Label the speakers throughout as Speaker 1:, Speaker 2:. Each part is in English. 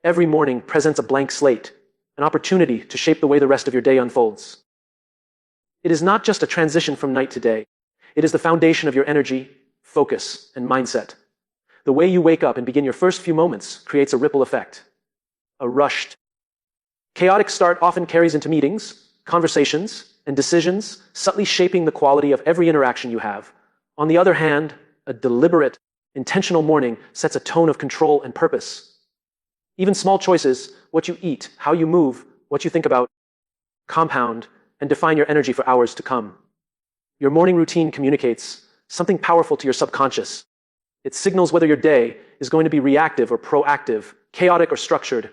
Speaker 1: Every morning presents a blank slate, an opportunity to shape the way the rest of your day unfolds. It is not just a transition from night to day. It is the foundation of your energy, focus, and mindset. The way you wake up and begin your first few moments creates a ripple effect. A rushed, chaotic start often carries into meetings, conversations, and decisions, subtly shaping the quality of every interaction you have. On the other hand, a deliberate, intentional morning sets a tone of control and purpose. Even small choices, what you eat, how you move, what you think about, compound and define your energy for hours to come. Your morning routine communicates something powerful to your subconscious. It signals whether your day is going to be reactive or proactive, chaotic or structured,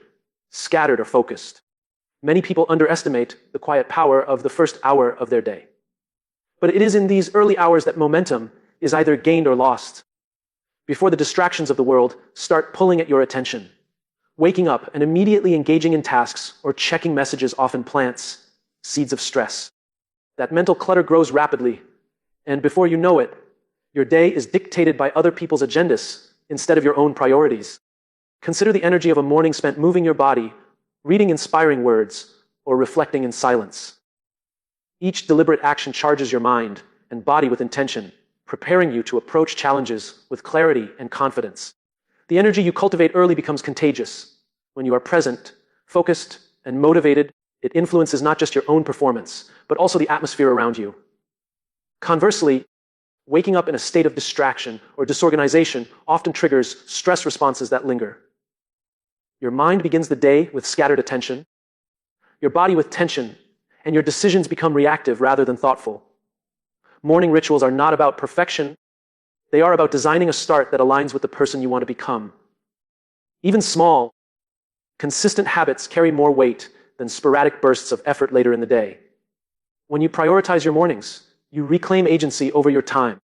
Speaker 1: scattered or focused. Many people underestimate the quiet power of the first hour of their day. But it is in these early hours that momentum is either gained or lost. Before the distractions of the world start pulling at your attention, waking up and immediately engaging in tasks or checking messages often plants seeds of stress. That mental clutter grows rapidly, and before you know it, your day is dictated by other people's agendas instead of your own priorities. Consider the energy of a morning spent moving your body, reading inspiring words, or reflecting in silence. Each deliberate action charges your mind and body with intention, preparing you to approach challenges with clarity and confidence. The energy you cultivate early becomes contagious. When you are present, focused, and motivated, it influences not just your own performance, but also the atmosphere around you. Conversely, waking up in a state of distraction or disorganization often triggers stress responses that linger. Your mind begins the day with scattered attention, your body with tension, and your decisions become reactive rather than thoughtful. Morning rituals are not about perfection. They are about designing a start that aligns with the person you want to become. Even small, consistent habits carry more weight than sporadic bursts of effort later in the day. When you prioritize your mornings, you reclaim agency over your time.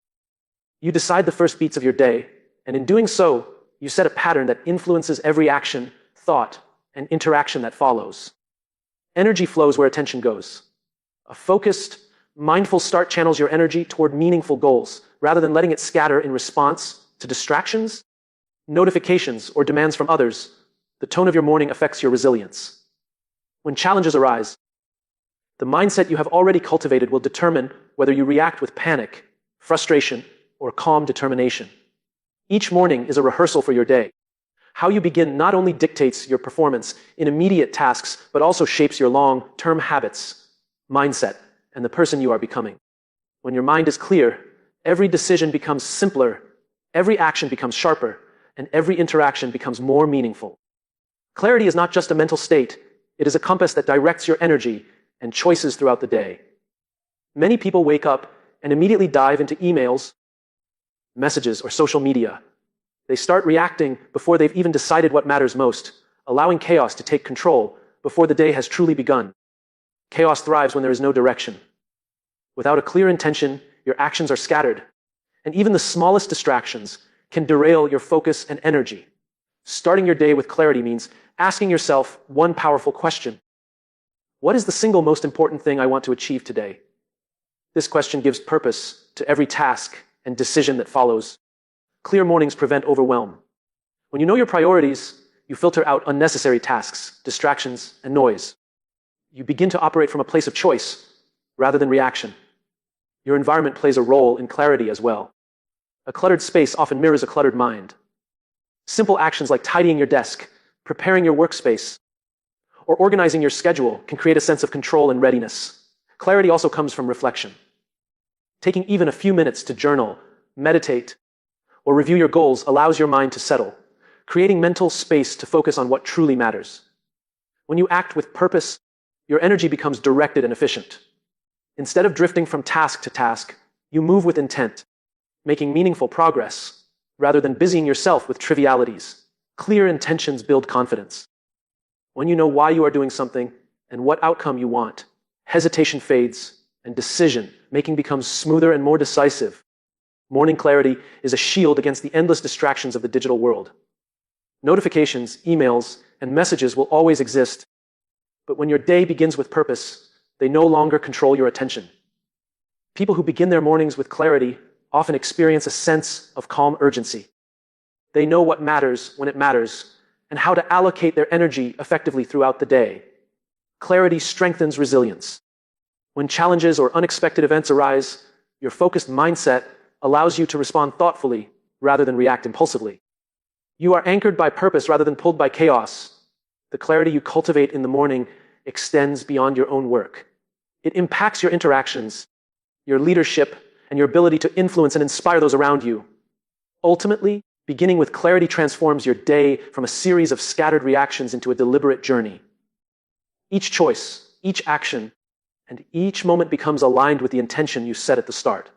Speaker 1: You decide the first beats of your day, and in doing so, you set a pattern that influences every action, thought, and interaction that follows. Energy flows where attention goes. A focused, mindful start channels your energy toward meaningful goals, rather than letting it scatter in response to distractions, notifications, or demands from others. The tone of your morning affects your resilience. When challenges arise, the mindset you have already cultivated will determine whether you react with panic, frustration, or calm determination. Each morning is a rehearsal for your day. How you begin not only dictates your performance in immediate tasks, but also shapes your long-term habits, mindset, and the person you are becoming. When your mind is clear, every decision becomes simpler, every action becomes sharper, and every interaction becomes more meaningful. Clarity is not just a mental state, it is a compass that directs your energy and choices throughout the day. Many people wake up and immediately dive into emails, messages, or social media. They start reacting before they've even decided what matters most, allowing chaos to take control before the day has truly begun. Chaos thrives when there is no direction. Without a clear intention, your actions are scattered, and even the smallest distractions can derail your focus and energy. Starting your day with clarity means asking yourself one powerful question. What is the single most important thing I want to achieve today? This question gives purpose to every task and decision that follows. Clear mornings prevent overwhelm. When you know your priorities, you filter out unnecessary tasks, distractions, and noise. You begin to operate from a place of choice rather than reaction. Your environment plays a role in clarity as well. A cluttered space often mirrors a cluttered mind. Simple actions like tidying your desk, preparing your workspace, or organizing your schedule can create a sense of control and readiness. Clarity also comes from reflection. Taking even a few minutes to journal, meditate, or review your goals allows your mind to settle, creating mental space to focus on what truly matters. When you act with purpose, your energy becomes directed and efficient. Instead of drifting from task to task, you move with intent, making meaningful progress, rather than busying yourself with trivialities. Clear intentions build confidence. When you know why you are doing something and what outcome you want, hesitation fades and decision-making becomes smoother and more decisive. Morning clarity is a shield against the endless distractions of the digital world. Notifications, emails, and messages will always exist, but when your day begins with purpose, they no longer control your attention. People who begin their mornings with clarity often experience a sense of calm urgency. They know what matters when it matters, and how to allocate their energy effectively throughout the day. Clarity strengthens resilience. When challenges or unexpected events arise, your focused mindset allows you to respond thoughtfully rather than react impulsively. You are anchored by purpose rather than pulled by chaos. The clarity you cultivate in the morning extends beyond your own work. It impacts your interactions, your leadership, and your ability to influence and inspire those around you. Ultimately, beginning with clarity transforms your day from a series of scattered reactions into a deliberate journey. Each choice, each action, and each moment becomes aligned with the intention you set at the start.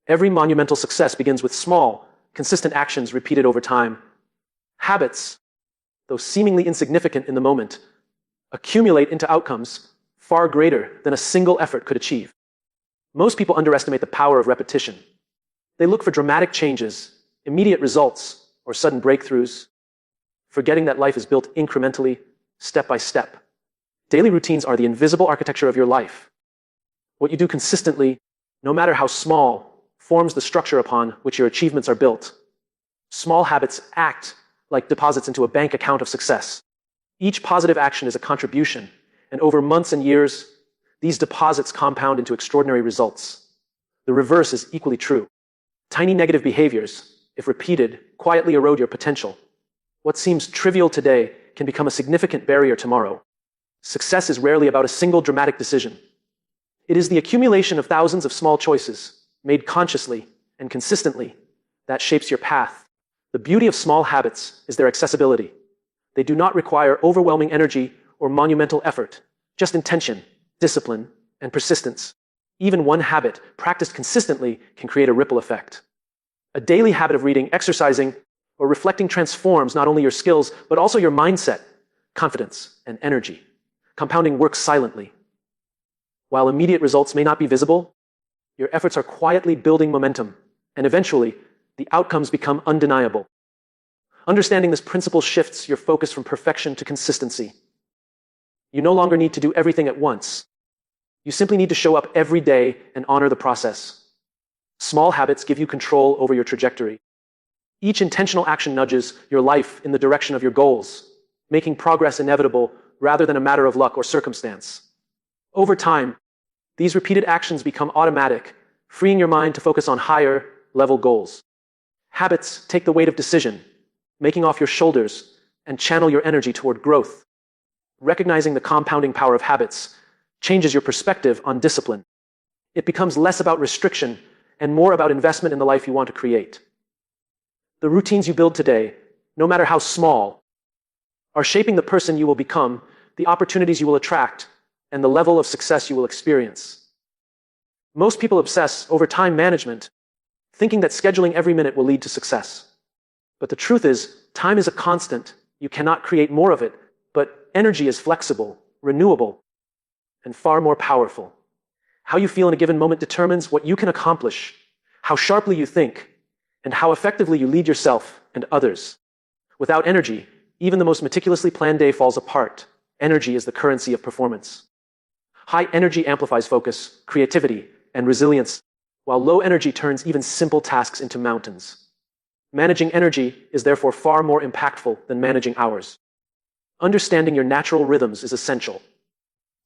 Speaker 1: Every monumental success begins with small, consistent actions repeated over time. Habits, though seemingly insignificant in the moment, accumulate into outcomes far greater than a single effort could achieve. Most people underestimate the power of repetition. They look for dramatic changes, immediate results, or sudden breakthroughs, forgetting that life is built incrementally, step by step. Daily routines are the invisible architecture of your life. What you do consistently, no matter how small, forms the structure upon which your achievements are built. Small habits act like deposits into a bank account of success. Each positive action is a contribution, and over months and years, these deposits compound into extraordinary results. The reverse is equally true. Tiny negative behaviors, if repeated, quietly erode your potential. What seems trivial today can become a significant barrier tomorrow. Success is rarely about a single dramatic decision. It is the accumulation of thousands of small choices, made consciously and consistently, that shapes your path. The beauty of small habits is their accessibility. They do not require overwhelming energy or monumental effort, just intention, discipline, and persistence. Even one habit, practiced consistently, can create a ripple effect. A daily habit of reading, exercising, or reflecting transforms not only your skills, but also your mindset, confidence, and energy. Compounding works silently. While immediate results may not be visible, your efforts are quietly building momentum, and eventually, the outcomes become undeniable. Understanding this principle shifts your focus from perfection to consistency. You no longer need to do everything at once. You simply need to show up every day and honor the process. Small habits give you control over your trajectory. Each intentional action nudges your life in the direction of your goals, making progress inevitable rather than a matter of luck or circumstance. Over time, these repeated actions become automatic, freeing your mind to focus on higher level goals. Habits take the weight of decision, making off your shoulders, and channel your energy toward growth. Recognizing the compounding power of habits changes your perspective on discipline. It becomes less about restriction and more about investment in the life you want to create. The routines you build today, no matter how small, are shaping the person you will become, the opportunities you will attract, and the level of success you will experience. Most people obsess over time management, thinking that scheduling every minute will lead to success. But the truth is, time is a constant. You cannot create more of it, but energy is flexible, renewable, and far more powerful. How you feel in a given moment determines what you can accomplish, how sharply you think, and how effectively you lead yourself and others. Without energy, even the most meticulously planned day falls apart. Energy is the currency of performance. High energy amplifies focus, creativity, and resilience, while low energy turns even simple tasks into mountains. Managing energy is therefore far more impactful than managing hours. Understanding your natural rhythms is essential.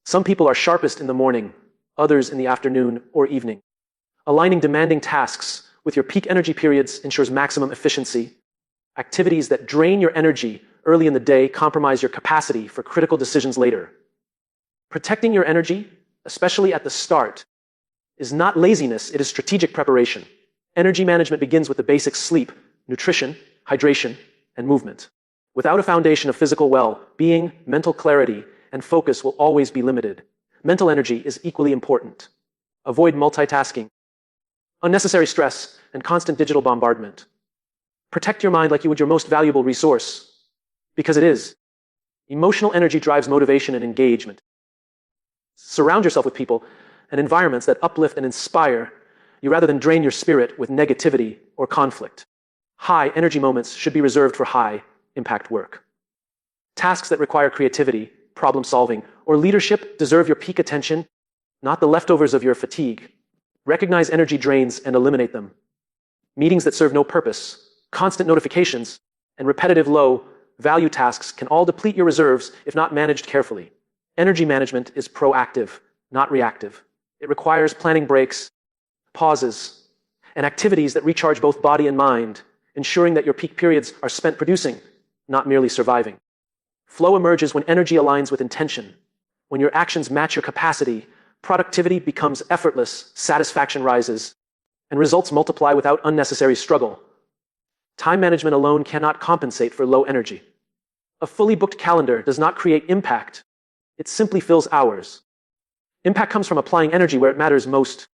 Speaker 1: Some people are sharpest in the morning, others in the afternoon or evening. Aligning demanding tasks with your peak energy periods ensures maximum efficiency. Activities that drain your energy early in the day compromise your capacity for critical decisions later. Protecting your energy, especially at the start, is not laziness, it is strategic preparation. Energy management begins with the basics: sleep, nutrition, hydration, and movement. Without a foundation of physical well-being, mental clarity and focus will always be limited. Mental energy is equally important. Avoid multitasking, unnecessary stress, and constant digital bombardment. Protect your mind like you would your most valuable resource, because it is. Emotional energy drives motivation and engagement. Surround yourself with people and environments that uplift and inspire you rather than drain your spirit with negativity or conflict. High energy moments should be reserved for high impact work. Tasks that require creativity, problem solving, or leadership deserve your peak attention, not the leftovers of your fatigue. Recognize energy drains and eliminate them. Meetings that serve no purpose, constant notifications, and repetitive low value tasks can all deplete your reserves if not managed carefully. Energy management is proactive, not reactive. It requires planning breaks, pauses, and activities that recharge both body and mind, ensuring that your peak periods are spent producing, not merely surviving. Flow emerges when energy aligns with intention. When your actions match your capacity, productivity becomes effortless, satisfaction rises, and results multiply without unnecessary struggle. Time management alone cannot compensate for low energy. A fully booked calendar does not create impact. It simply fills hours. Impact comes from applying energy where it matters most.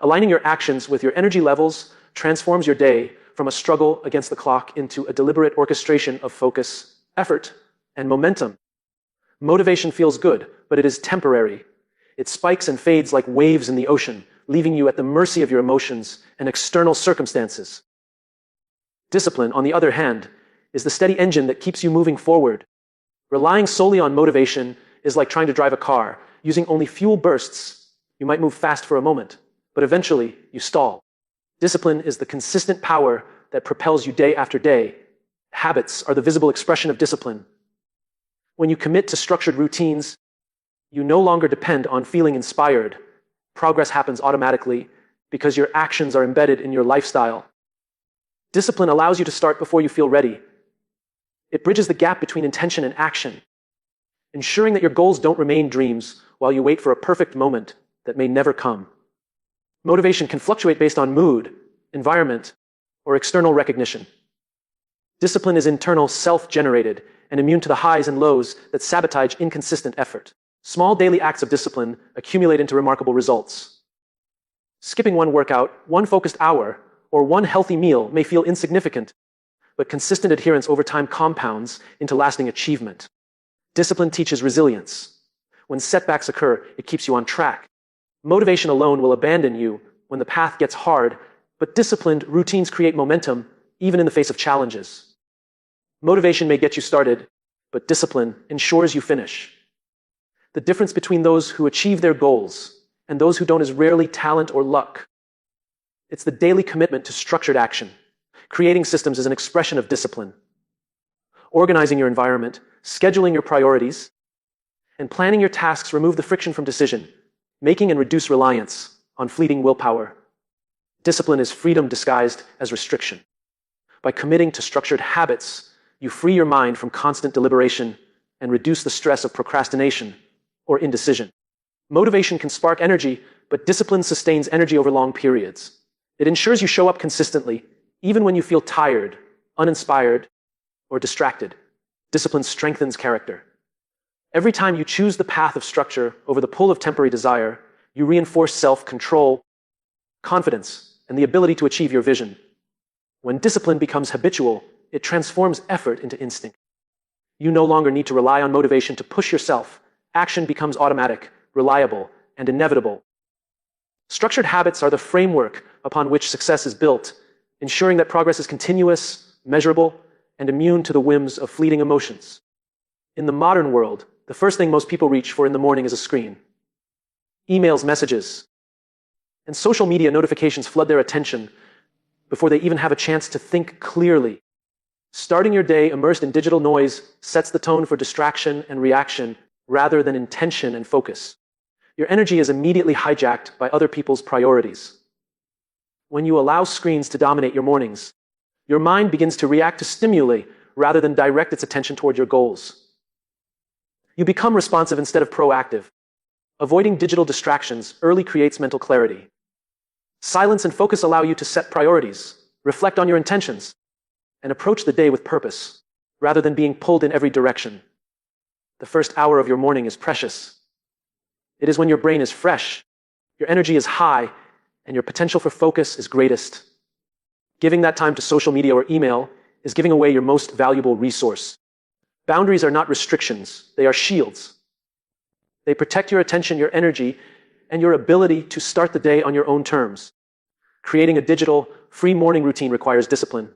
Speaker 1: Aligning your actions with your energy levels transforms your day from a struggle against the clock into a deliberate orchestration of focus, effort, and momentum. Motivation feels good, but it is temporary. It spikes and fades like waves in the ocean, leaving you at the mercy of your emotions and external circumstances. Discipline, on the other hand, is the steady engine that keeps you moving forward. Relying solely on motivation is like trying to drive a car. Using only fuel bursts, you might move fast for a moment, but eventually you stall. Discipline is the consistent power that propels you day after day. Habits are the visible expression of discipline. When you commit to structured routines, you no longer depend on feeling inspired. Progress happens automatically because your actions are embedded in your lifestyle. Discipline allows you to start before you feel ready. It bridges the gap between intention and action, ensuring that your goals don't remain dreams while you wait for a perfect moment that may never come. Motivation can fluctuate based on mood, environment, or external recognition. Discipline is internal, self-generated, and immune to the highs and lows that sabotage inconsistent effort. Small daily acts of discipline accumulate into remarkable results. Skipping one workout, one focused hour, or one healthy meal may feel insignificant, but consistent adherence over time compounds into lasting achievement. Discipline teaches resilience. When setbacks occur, it keeps you on track. Motivation alone will abandon you when the path gets hard, but disciplined routines create momentum even in the face of challenges. Motivation may get you started, but discipline ensures you finish. The difference between those who achieve their goals and those who don't is rarely talent or luck. It's the daily commitment to structured action. Creating systems is an expression of discipline. Organizing your environment, scheduling your priorities, and planning your tasks remove the friction from decision, making and reduce reliance on fleeting willpower. Discipline is freedom disguised as restriction. By committing to structured habits, you free your mind from constant deliberation and reduce the stress of procrastination or indecision. Motivation can spark energy, but discipline sustains energy over long periods. It ensures you show up consistently, even when you feel tired, uninspired, or distracted. Discipline strengthens character. Every time you choose the path of structure over the pull of temporary desire, you reinforce self-control, confidence, and the ability to achieve your vision. When discipline becomes habitual, it transforms effort into instinct. You no longer need to rely on motivation to push yourself. Action becomes automatic, reliable, and inevitable. Structured habits are the framework upon which success is built, ensuring that progress is continuous, measurable, and immune to the whims of fleeting emotions. In the modern world, the first thing most people reach for in the morning is a screen. Emails, messages, and social media notifications flood their attention before they even have a chance to think clearly. Starting your day immersed in digital noise sets the tone for distraction and reaction rather than intention and focus. Your energy is immediately hijacked by other people's priorities. When you allow screens to dominate your mornings, your mind begins to react to stimuli rather than direct its attention toward your goals. You become responsive instead of proactive. Avoiding digital distractions early creates mental clarity. Silence and focus allow you to set priorities, reflect on your intentions, and approach the day with purpose, rather than being pulled in every direction. The first hour of your morning is precious. It is when your brain is fresh, your energy is high, and your potential for focus is greatest. Giving that time to social media or email is giving away your most valuable resource. Boundaries are not restrictions, they are shields. They protect your attention, your energy, and your ability to start the day on your own terms. Creating a digital, free morning routine requires discipline,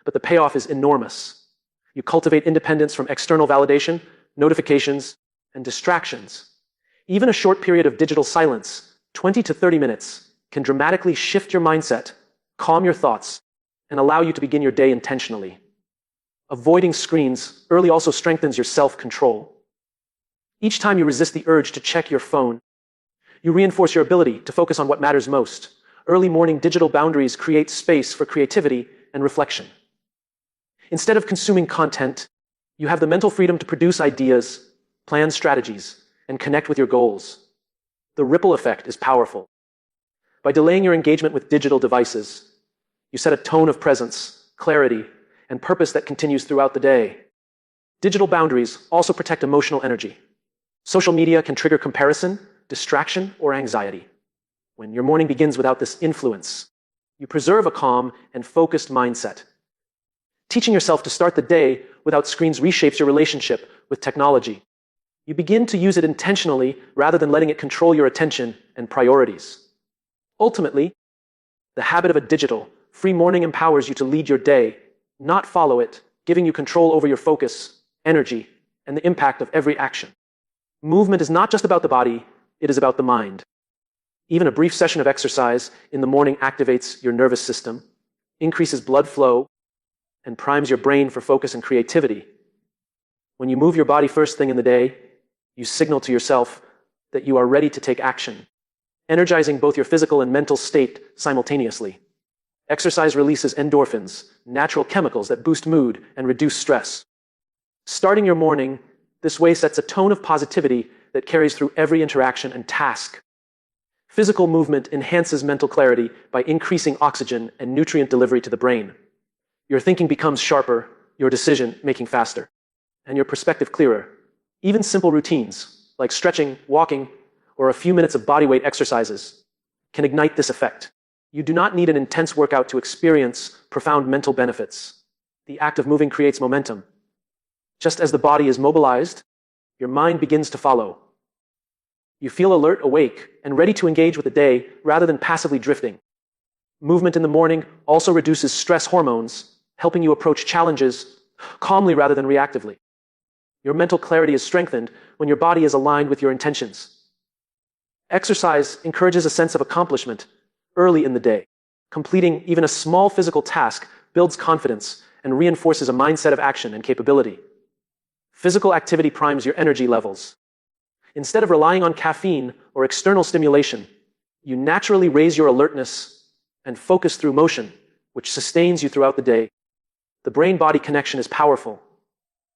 Speaker 1: but the payoff is enormous. You cultivate independence from external validation, notifications, and distractions. Even a short period of digital silence, 20 to 30 minutes, can dramatically shift your mindset, calm your thoughts, and allow you to begin your day intentionally. Avoiding screens early also strengthens your self-control. Each time you resist the urge to check your phone, you reinforce your ability to focus on what matters most. Early morning digital boundaries create space for creativity and reflection. Instead of consuming content, you have the mental freedom to produce ideas, plan strategies, and connect with your goals. The ripple effect is powerful. By delaying your engagement with digital devices, you set a tone of presence, clarity, and purpose that continues throughout the day. Digital boundaries also protect emotional energy. Social media can trigger comparison, distraction, or anxiety. When your morning begins without this influence, you preserve a calm and focused mindset. Teaching yourself to start the day without screens reshapes your relationship with technology. You begin to use it intentionally rather than letting it control your attention and priorities. Ultimately, the habit of a digital, free morning empowers you to lead your day, not follow it, giving you control over your focus, energy, and the impact of every action. Movement is not just about the body, it is about the mind. Even a brief session of exercise in the morning activates your nervous system, increases blood flow, and primes your brain for focus and creativity. When you move your body first thing in the day, you signal to yourself that you are ready to take action, energizing both your physical and mental state simultaneously. Exercise releases endorphins, natural chemicals that boost mood and reduce stress. Starting your morning this way sets a tone of positivity that carries through every interaction and task. Physical movement enhances mental clarity by increasing oxygen and nutrient delivery to the brain. Your thinking becomes sharper, your decision-making faster, and your perspective clearer. Even simple routines, like stretching, walking, or a few minutes of bodyweight exercises, can ignite this effect. You do not need an intense workout to experience profound mental benefits. The act of moving creates momentum. Just as the body is mobilized, your mind begins to follow. You feel alert, awake, and ready to engage with the day rather than passively drifting. Movement in the morning also reduces stress hormones, helping you approach challenges calmly rather than reactively. Your mental clarity is strengthened when your body is aligned with your intentions. Exercise encourages a sense of accomplishment early in the day. Completing even a small physical task builds confidence and reinforces a mindset of action and capability. Physical activity primes your energy levels. Instead of relying on caffeine or external stimulation, you naturally raise your alertness and focus through motion, which sustains you throughout the day. The brain-body connection is powerful.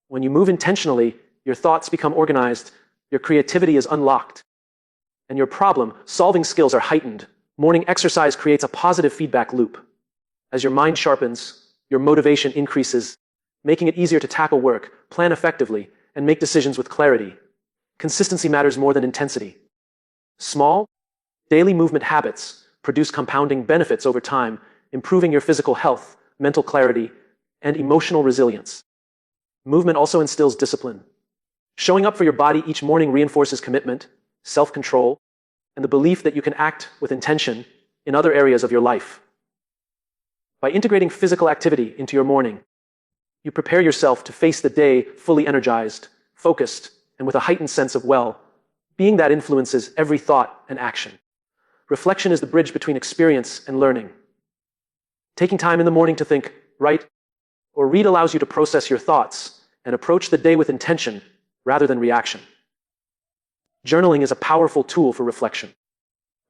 Speaker 1: When you move intentionally, your thoughts become organized, your creativity is unlocked, and your problem-solving skills are heightened. Morning exercise creates a positive feedback loop. As your mind sharpens, your motivation increases, making it easier to tackle work, plan effectively, and make decisions with clarity. Consistency matters more than intensity. Small, daily movement habits produce compounding benefits over time, improving your physical health, mental clarity, and emotional resilience. Movement also instills discipline. Showing up for your body each morning reinforces commitment, self-control, and the belief that you can act with intention in other areas of your life. By integrating physical activity into your morning, you prepare yourself to face the day fully energized, focused, and with a heightened sense of well-being that influences every thought and action. Reflection is the bridge between experience and learning. Taking time in the morning to think, write, or read allows you to process your thoughts and approach the day with intention rather than reaction. Journaling is a powerful tool for reflection.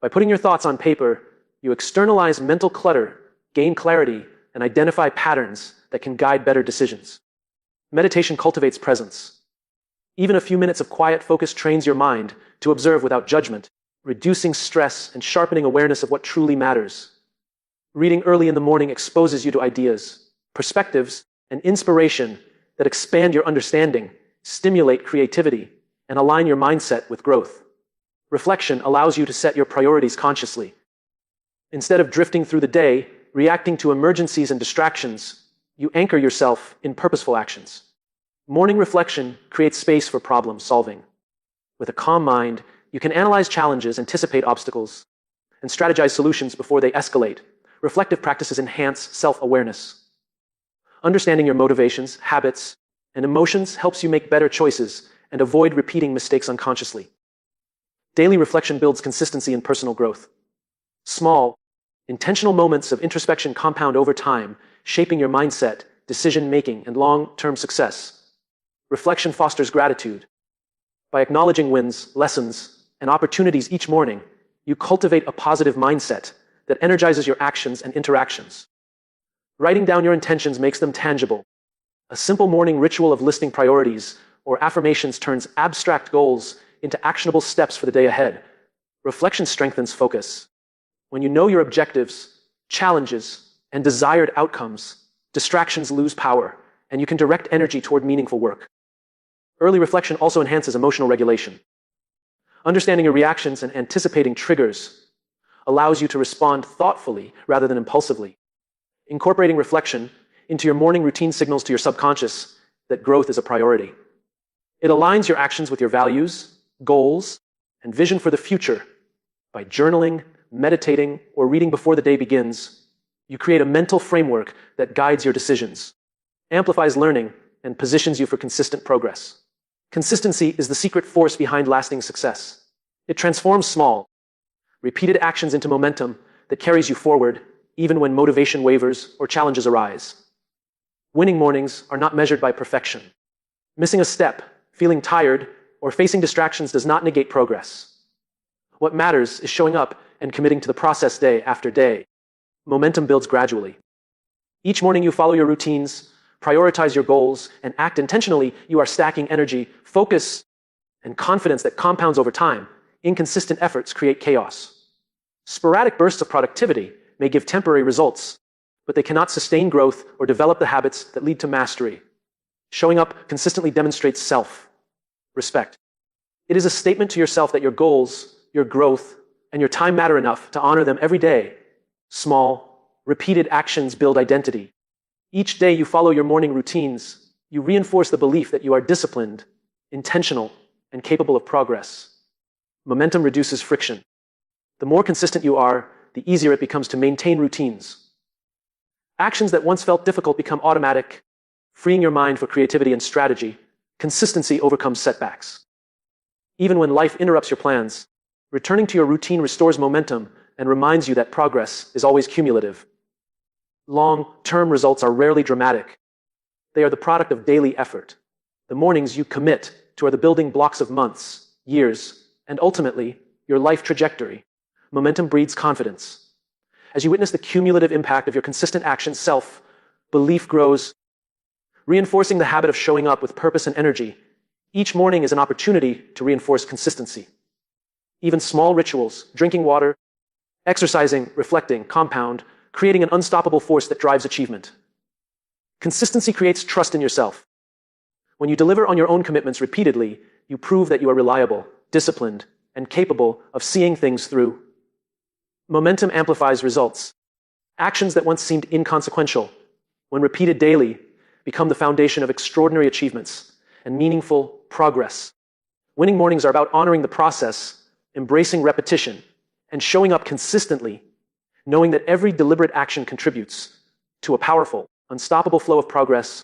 Speaker 1: By putting your thoughts on paper, you externalize mental clutter, gain clarity, and identify patterns that can guide better decisions. Meditation cultivates presence. Even a few minutes of quiet focus trains your mind to observe without judgment, reducing stress and sharpening awareness of what truly matters. Reading early in the morning exposes you to ideas, perspectives, and inspiration that expand your understanding, stimulate creativity, and align your mindset with growth. Reflection allows you to set your priorities consciously. Instead of drifting through the day, reacting to emergencies and distractions, you anchor yourself in purposeful actions. Morning reflection creates space for problem solving. With a calm mind, you can analyze challenges, anticipate obstacles, and strategize solutions before they escalate. Reflective practices enhance self-awareness. Understanding your motivations, habits, and emotions helps you make better choices and avoid repeating mistakes unconsciously. Daily reflection builds consistency in personal growth. Small, intentional moments of introspection compound over time, shaping your mindset decision-making, and long-term success. Reflection fosters gratitude. By acknowledging wins, lessons, and opportunities each morning, you cultivate a positive mindset that energizes your actions and interactions. Writing down your intentions makes them tangible. A simple morning ritual of listing priorities or affirmations turns abstract goals into actionable steps for the day ahead. Reflection strengthens focus. When you know your objectives, challenges, and desired outcomes, distractions lose power, and you can direct energy toward meaningful work. Early reflection also enhances emotional regulation. Understanding your reactions and anticipating triggers allows you to respond thoughtfully rather than impulsively. Incorporating reflection into your morning routine signals to your subconscious that growth is a priority. It aligns your actions with your values, goals, and vision for the future. By journaling, meditating, or reading before the day begins, you create a mental framework that guides your decisions, amplifies learning, and positions you for consistent progress. Consistency is the secret force behind lasting success. It transforms small, repeated actions into momentum that carries you forward, even when motivation wavers or challenges arise. Winning mornings are not measured by perfection. Missing a step, feeling tired, or facing distractions does not negate progress. What matters is showing up and committing to the process day after day. Momentum builds gradually. Each morning you follow your routines, prioritize your goals, and act intentionally. You are stacking energy, focus, and confidence that compounds over time. Inconsistent efforts create chaos. Sporadic bursts of productivity may give temporary results, but they cannot sustain growth or develop the habits that lead to mastery. Showing up consistently demonstrates self-respect. It is a statement to yourself that your goals, your growth, and your time matter enough to honor them every day. Small, repeated actions build identity. Each day you follow your morning routines, you reinforce the belief that you are disciplined, intentional, and capable of progress. Momentum reduces friction. The more consistent you are, the easier it becomes to maintain routines. Actions that once felt difficult become automatic, freeing your mind for creativity and strategy. Consistency overcomes setbacks. Even when life interrupts your plans, returning to your routine restores momentum and reminds you that progress is always cumulative. Long-term results are rarely dramatic. They are the product of daily effort. The mornings you commit to are the building blocks of months, years, and ultimately, your life trajectory. Momentum breeds confidence. As you witness the cumulative impact of your consistent actions, self-belief grows, reinforcing the habit of showing up with purpose and energy. Each morning is an opportunity to reinforce consistency. Even small rituals, drinking water, exercising, reflecting, compound, creating an unstoppable force that drives achievement. Consistency creates trust in yourself. When you deliver on your own commitments repeatedly, you prove that you are reliable, disciplined, and capable of seeing things through. Momentum amplifies results. Actions that once seemed inconsequential, when repeated daily, become the foundation of extraordinary achievements and meaningful progress. Winning mornings are about honoring the process, embracing repetition, and showing up consistently, knowing that every deliberate action contributes to a powerful, unstoppable flow of progress.